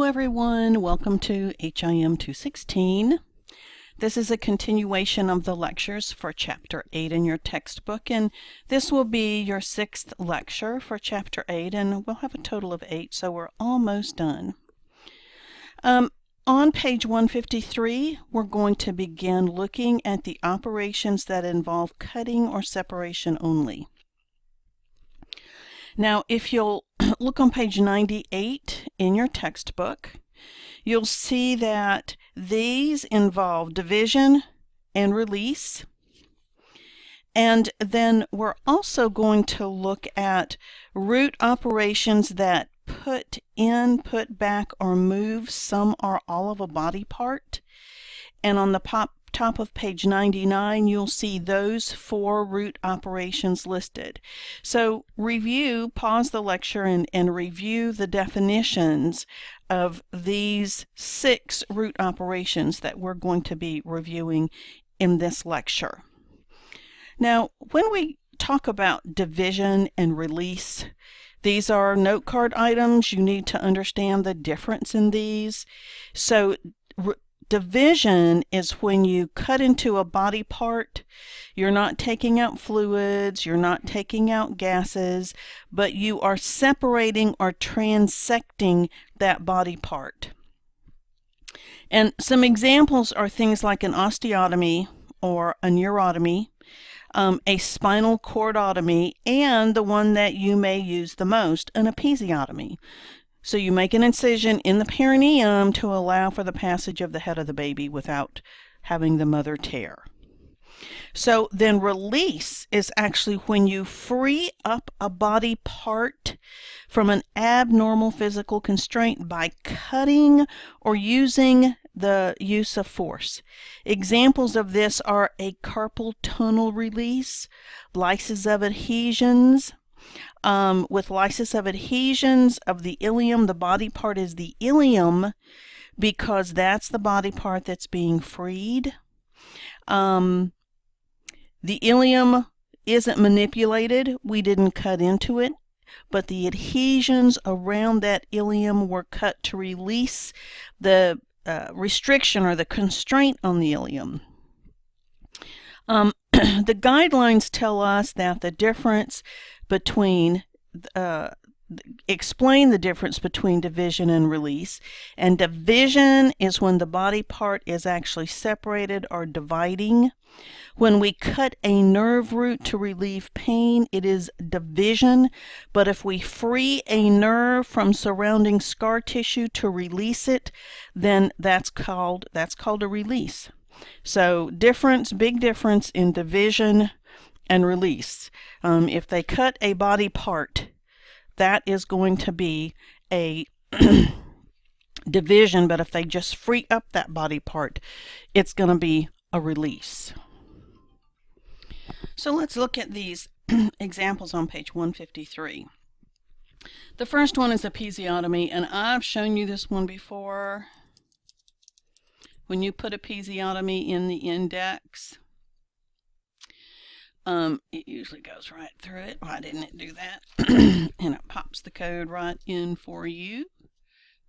Hello everyone, welcome to HIM 216. This is a continuation of the lectures for Chapter 8 in your textbook, and this will be your 6th lecture for Chapter 8, and we'll have a total of 8, so we're almost done. On page 153, we're going to begin looking at the operations that involve cutting or separation only. Now, if you'll look on page 98 in your textbook, you'll see that these involve division and release. And then we're also going to look at root operations that put in, put back, or move some or all of a body part. And on the top of page 99, you'll see those 4 root operations listed. So pause the lecture and review the definitions of these 6 root operations that we're going to be reviewing in this lecture. Now, when we talk about division and release, these are note card items. You need to understand the difference in these. So division is when you cut into a body part. You're not taking out fluids, you're not taking out gases, but you are separating or transecting that body part. And some examples are things like an osteotomy or a neurotomy, a spinal cordotomy, and the one that you may use the most, an episiotomy. So you make an incision in the perineum to allow for the passage of the head of the baby without having the mother tear. So then release is actually when you free up a body part from an abnormal physical constraint by cutting or using the use of force. Examples of this are a carpal tunnel release, lysis of adhesions. With lysis of adhesions of the ilium, the body part is the ilium because that's the body part that's being freed. The ilium isn't manipulated. We didn't cut into it, but the adhesions around that ilium were cut to release the restriction or the constraint on the ilium. The guidelines tell us that the difference between explain the difference between division and release. And division is when the body part is actually separated or dividing. When we cut a nerve root to relieve pain, it is division. But if we free a nerve from surrounding scar tissue to release it, then that's called a release. So big difference in division and release. If they cut a body part, that is going to be a division, but if they just free up that body part, it's going to be a release. So let's look at these examples on page 153. The first one is episiotomy, and I've shown you this one before. When you put episiotomy in the index, it usually goes right through it. Why didn't it do that? And it pops the code right in for you.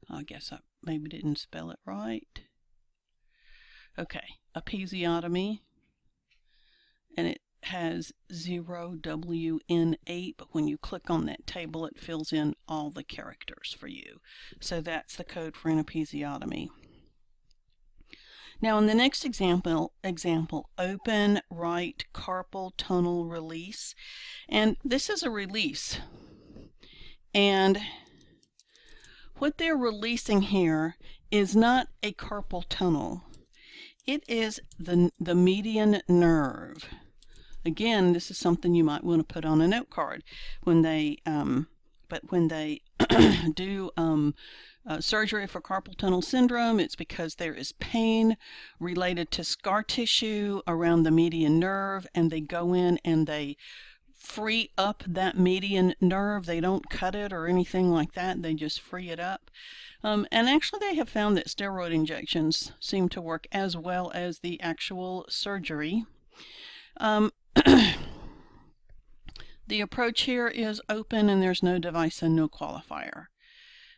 I guess I maybe didn't spell it right. Okay, episiotomy, and it has 0WN8, but when you click on that table, it fills in all the characters for you. So that's the code for an episiotomy. Now in the next example, open right carpal tunnel release, and this is a release. And what they're releasing here is not a carpal tunnel. It is the median nerve. Again, this is something you might want to put on a note card when they do surgery for carpal tunnel syndrome. It's because there is pain related to scar tissue around the median nerve, and they go in and they free up that median nerve. They don't cut it or anything like that. They just free it up. And actually they have found that steroid injections seem to work as well as the actual surgery. The approach here is open, and there's no device and no qualifier.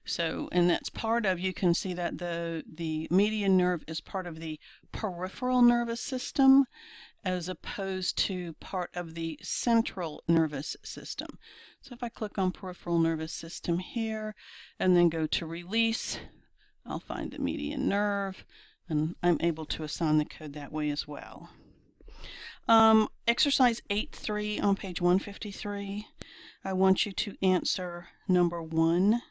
So, and that's part of, you can see that the median nerve is part of the peripheral nervous system as opposed to part of the central nervous system. So if I click on peripheral nervous system here and then go to release, I'll find the median nerve, and I'm able to assign the code that way as well. Exercise 8.3 on page 153. I want you to answer number 1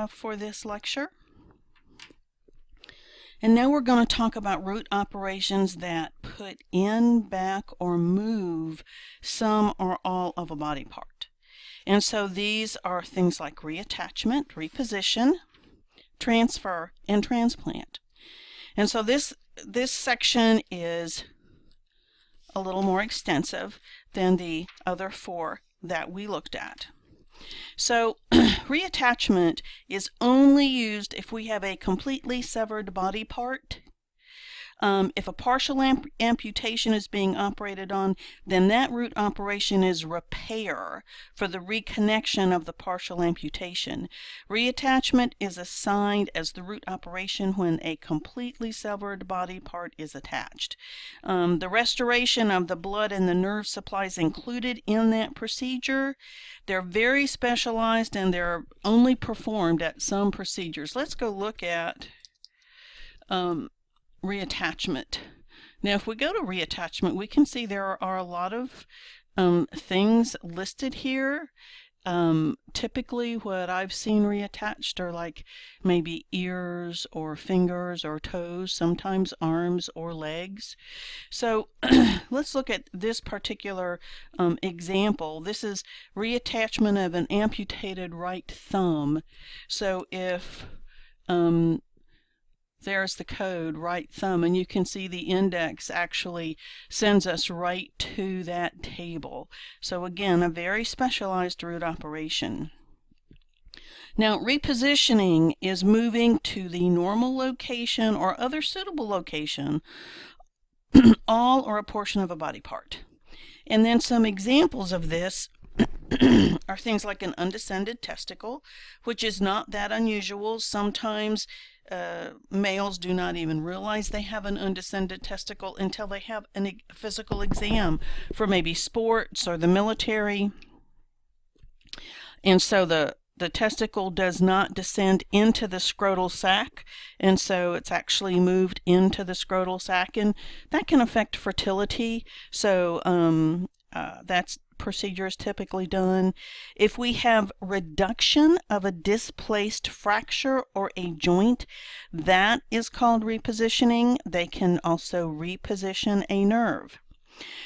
for this lecture. And now we're going to talk about root operations that put in, back, or move some or all of a body part. And so these are things like reattachment, reposition, transfer, and transplant. And so this section is a little more extensive than the other 4 that we looked at. So reattachment is only used if we have a completely severed body part. If a partial amputation is being operated on, then that root operation is repair for the reconnection of the partial amputation. Reattachment is assigned as the root operation when a completely severed body part is attached. The restoration of the blood and the nerve supply is included in that procedure. They're very specialized and they're only performed at some procedures. Let's go look at reattachment. Now if we go to reattachment, we can see there are a lot of things listed here. Typically what I've seen reattached are like maybe ears or fingers or toes, sometimes arms or legs. So let's look at this particular example. This is reattachment of an amputated right thumb. So if there's the code, right thumb, and you can see the index actually sends us right to that table. So again, a very specialized root operation. Now, repositioning is moving to the normal location or other suitable location, all or a portion of a body part. And then some examples of this are things like an undescended testicle, which is not that unusual. Sometimes males do not even realize they have an undescended testicle until they have a physical exam for maybe sports or the military. And so the testicle does not descend into the scrotal sac, and so it's actually moved into the scrotal sac, and that can affect fertility. So that's procedure is typically done. If we have reduction of a displaced fracture or a joint, that is called repositioning. They can also reposition a nerve.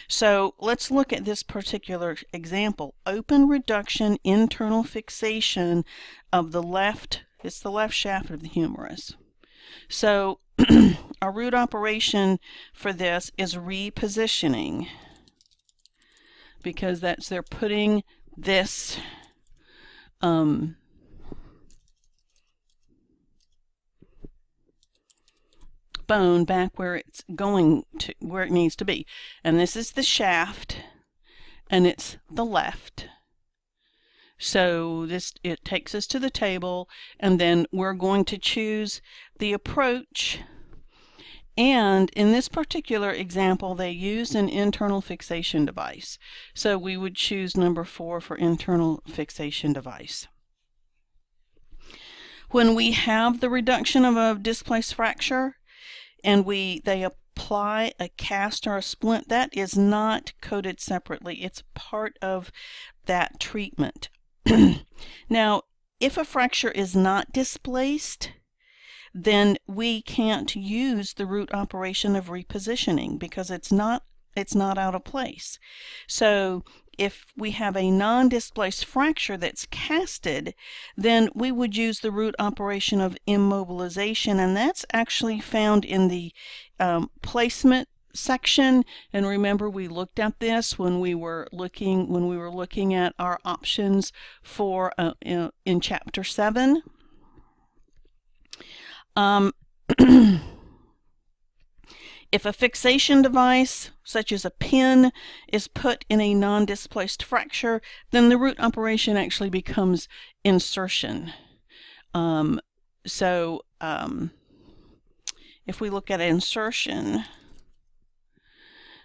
So let's look at this particular example. Open reduction internal fixation of the left, it's the left shaft of the humerus. So our root operation for this is repositioning, because they're putting this bone back where it's going to, where it needs to be. And this is the shaft, and it's the left. So it takes us to the table, and then we're going to choose the approach. And in this particular example, they used an internal fixation device. So we would choose number 4 for internal fixation device. When we have the reduction of a displaced fracture and they apply a cast or a splint, that is not coded separately. It's part of that treatment. Now, if a fracture is not displaced, then we can't use the root operation of repositioning because it's not out of place. So if we have a non-displaced fracture that's casted, then we would use the root operation of immobilization, and that's actually found in the placement section. And remember, we looked at this when we were looking at our options for in chapter 7. If a fixation device, such as a pin, is put in a non-displaced fracture, then the root operation actually becomes insertion. If we look at insertion,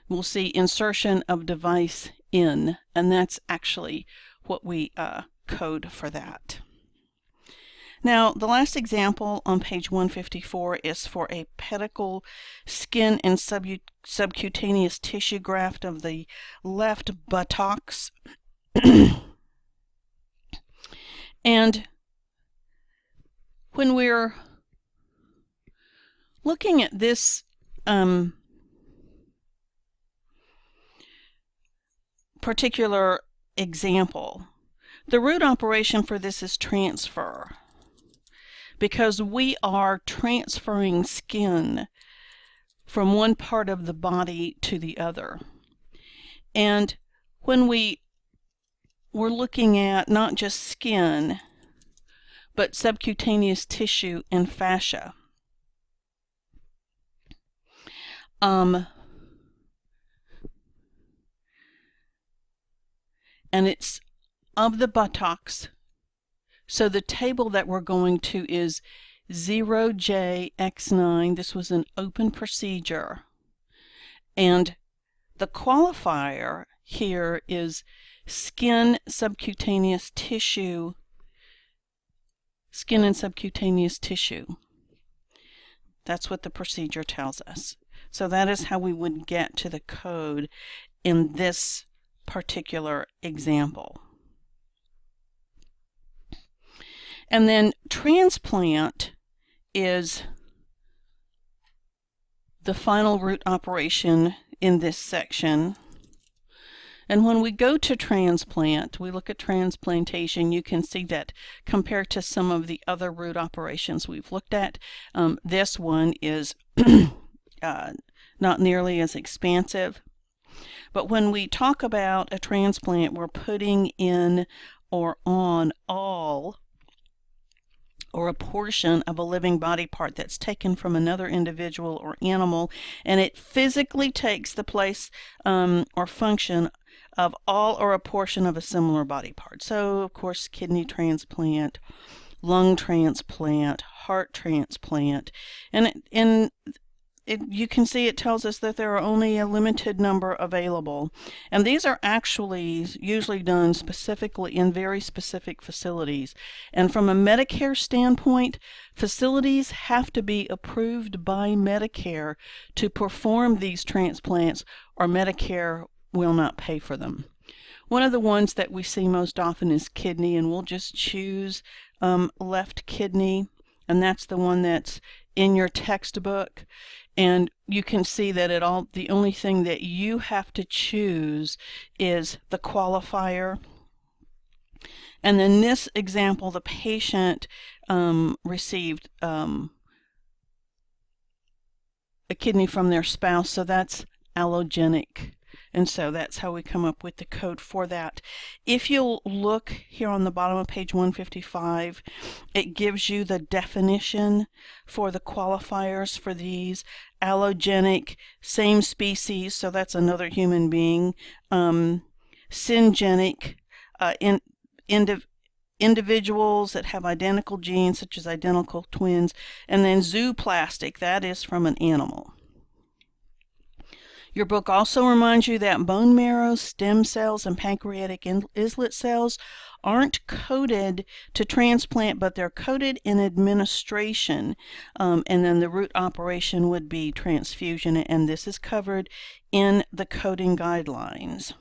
we'll see insertion of device in, and that's actually what we code for that. Now, the last example on page 154 is for a pedicle skin and subcutaneous tissue graft of the left buttocks. And when we're looking at this particular example, the root operation for this is transfer, because we are transferring skin from one part of the body to the other. And when we're looking at not just skin, but subcutaneous tissue and fascia. And it's of the buttocks. So the table that we're going to is 0JX9. This was an open procedure. And the qualifier here is skin, subcutaneous tissue, skin and subcutaneous tissue. That's what the procedure tells us. So that is how we would get to the code in this particular example. And then transplant is the final root operation in this section. And when we go to transplant, we look at transplantation, you can see that compared to some of the other root operations we've looked at, this one is not nearly as expansive. But when we talk about a transplant, we're putting in or on all or a portion of a living body part that's taken from another individual or animal, and it physically takes the place or function of all or a portion of a similar body part. So, of course, kidney transplant, lung transplant, heart transplant, and you can see it tells us that there are only a limited number available. And these are actually usually done specifically in very specific facilities. And from a Medicare standpoint, facilities have to be approved by Medicare to perform these transplants, or Medicare will not pay for them. One of the ones that we see most often is kidney, and we'll just choose left kidney, and that's the one that's in your textbook. And you can see that the only thing that you have to choose is the qualifier. And in this example, the patient received a kidney from their spouse, so that's allogenic. And so that's how we come up with the code for that. If you'll look here on the bottom of page 155, it gives you the definition for the qualifiers for these. Allogenic, same species, so that's another human being. Syngenic, individuals that have identical genes, such as identical twins. And then zooplastic, that is from an animal. Your book also reminds you that bone marrow, stem cells, and pancreatic islet cells aren't coded to transplant, but they're coded in administration. And then the root operation would be transfusion, and this is covered in the coding guidelines.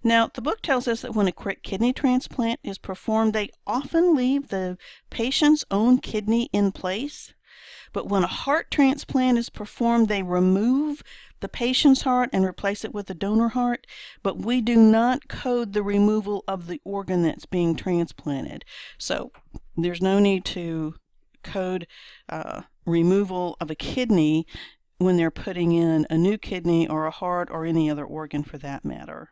Now, the book tells us that when a kidney transplant is performed, they often leave the patient's own kidney in place. But when a heart transplant is performed, they remove the patient's heart and replace it with a donor heart, but we do not code the removal of the organ that's being transplanted. So there's no need to code removal of a kidney when they're putting in a new kidney or a heart or any other organ for that matter.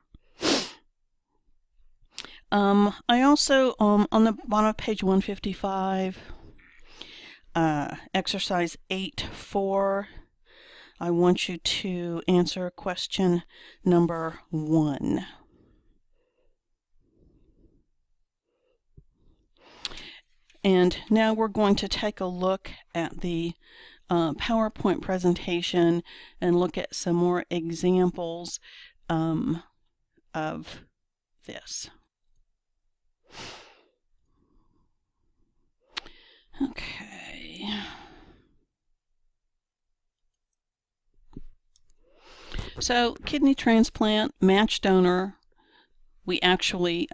I also, on the bottom of page 155, exercise 8.4, I want you to answer question number 1. And now we're going to take a look at the PowerPoint presentation and look at some more examples of this. Okay. So kidney transplant, match donor, we actually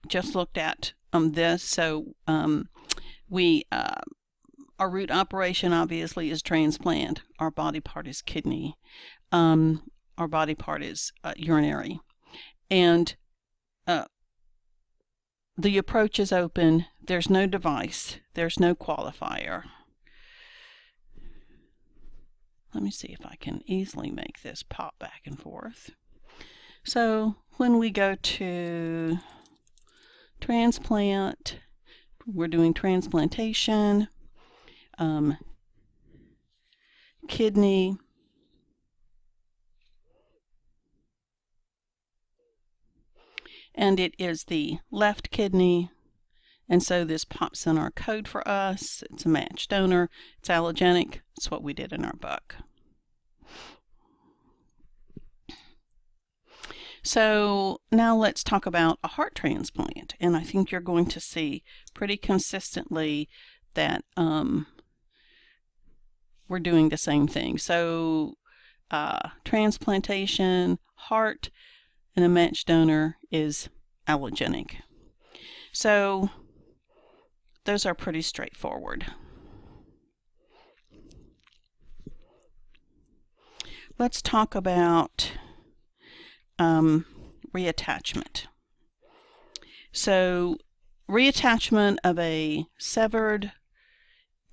just looked at this. So our root operation obviously is transplant. Our body part is kidney. Our body part is urinary. And the approach is open. There's no device. There's no qualifier. Let me see if I can easily make this pop back and forth. So when we go to transplant, we're doing transplantation, kidney, and it is the left kidney, and so this pops in our code for us. It's a match donor, it's allogenic, it's what we did in our book. So now let's talk about a heart transplant, and I think you're going to see pretty consistently that we're doing the same thing. So transplantation, heart, and a match donor is allogenic. So those are pretty straightforward. Let's talk about reattachment. So reattachment of a severed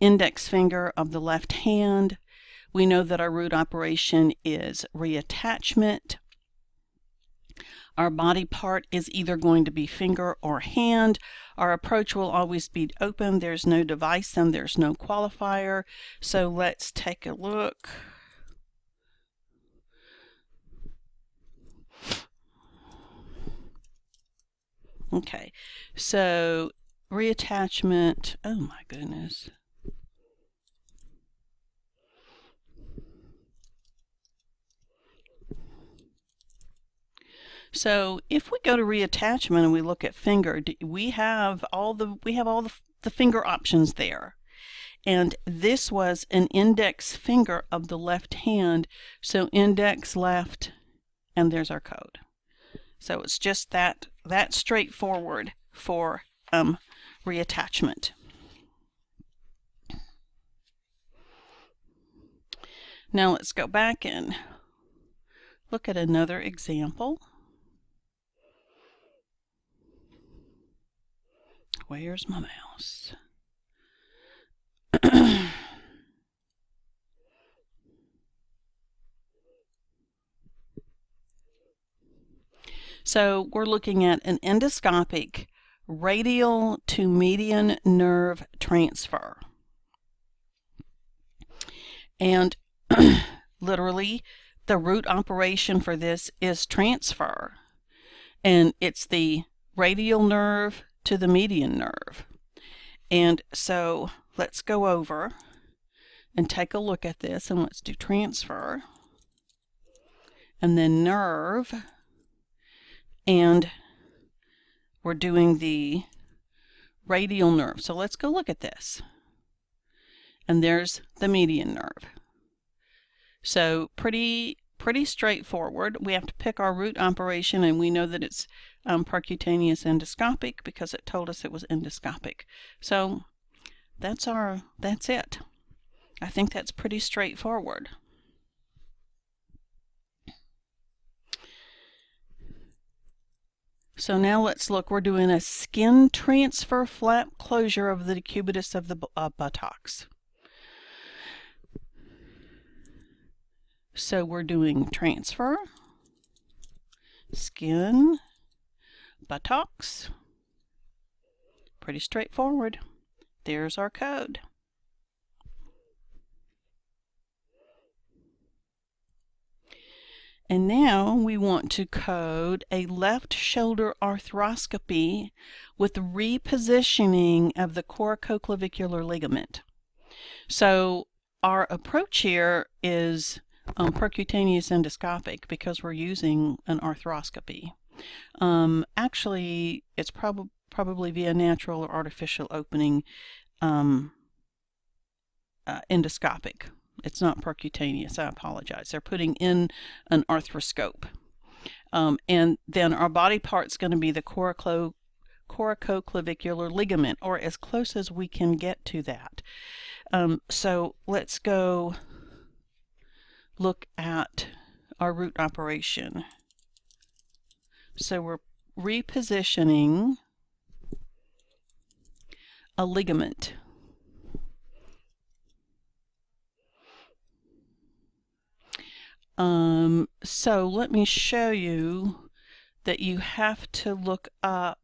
index finger of the left hand. We know that our root operation is reattachment. Our body part is either going to be finger or hand. Our approach will always be open. There's no device and there's no qualifier. So let's take a look. Okay, so reattachment, oh my goodness. So if we go to reattachment and we look at finger, we have all the finger options there. And this was an index finger of the left hand, so index left, and there's our code. So it's just that straightforward for reattachment. Now let's go back and look at another example. Where's my mouse? So we're looking at an endoscopic radial to median nerve transfer. And literally, the root operation for this is transfer. And it's the radial nerve to the median nerve. And so let's go over and take a look at this, and let's do transfer. And then nerve. And we're doing the radial nerve. So let's go look at this. And there's the median nerve. So pretty straightforward. We have to pick our root operation, and we know that it's percutaneous endoscopic because it told us it was endoscopic. So that's it. I think that's pretty straightforward. So now let's look. We're doing a skin transfer flap closure of the decubitus of the buttocks. So we're doing transfer, skin, buttocks. Pretty straightforward. There's our code. And now we want to code a left shoulder arthroscopy with repositioning of the coracoclavicular ligament. So our approach here is percutaneous endoscopic because we're using an arthroscopy. Actually, it's probably via natural or artificial opening endoscopic. It's not percutaneous, I apologize. They're putting in an arthroscope. And then our body part's going to be the coracoclavicular ligament, or as close as we can get to that. So let's go look at our root operation. So we're repositioning a ligament. So let me show you that you have to look up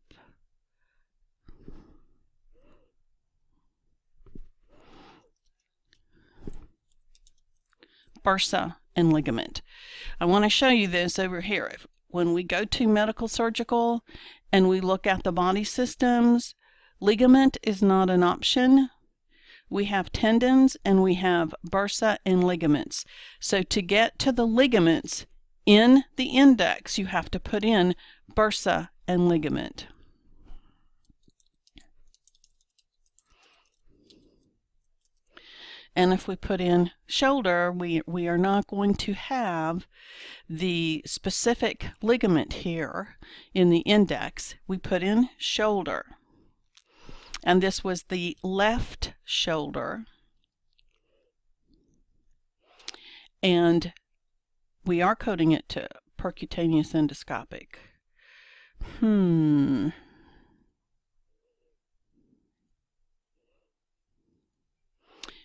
bursa and ligament. I want to show you this over here. When we go to medical surgical and we look at the body systems, ligament is not an option. We have tendons and we have bursa and ligaments. So to get to the ligaments in the index, you have to put in bursa and ligament. And if we put in shoulder, we are not going to have the specific ligament here in the index. We put in shoulder. And this was the left shoulder. And we are coding it to percutaneous endoscopic.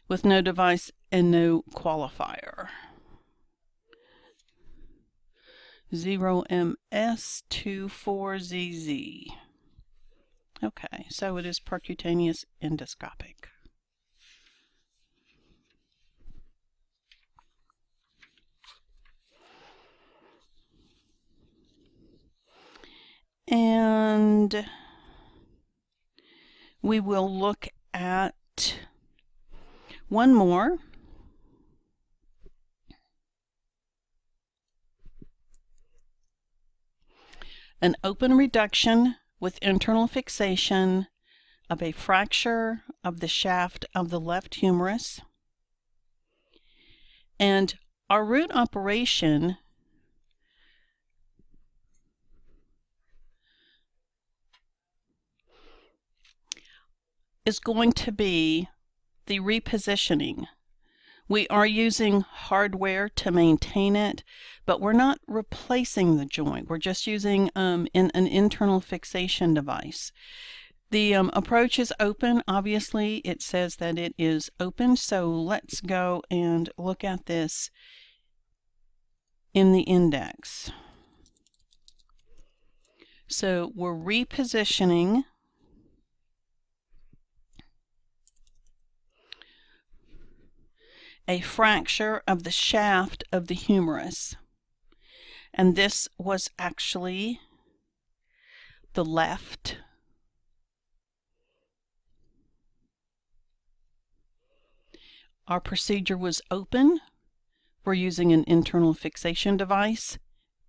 With no device and no qualifier. 0MS24ZZ. Okay, so it is percutaneous endoscopic. And we will look at one more. An open reduction with internal fixation of a fracture of the shaft of the left humerus. And our root operation is going to be the repositioning. We are using hardware to maintain it, but we're not replacing the joint. We're just using an internal fixation device. The approach is open. Obviously, it says that it is open, so let's go and look at this in the index. So we're repositioning a fracture of the shaft of the humerus. And this was actually the left. Our procedure was open. We're using an internal fixation device,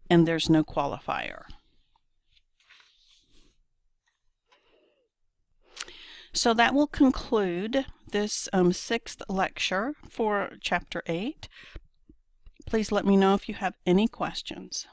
and there's no qualifier. So that will conclude this 6th lecture for Chapter 8. Please let me know if you have any questions.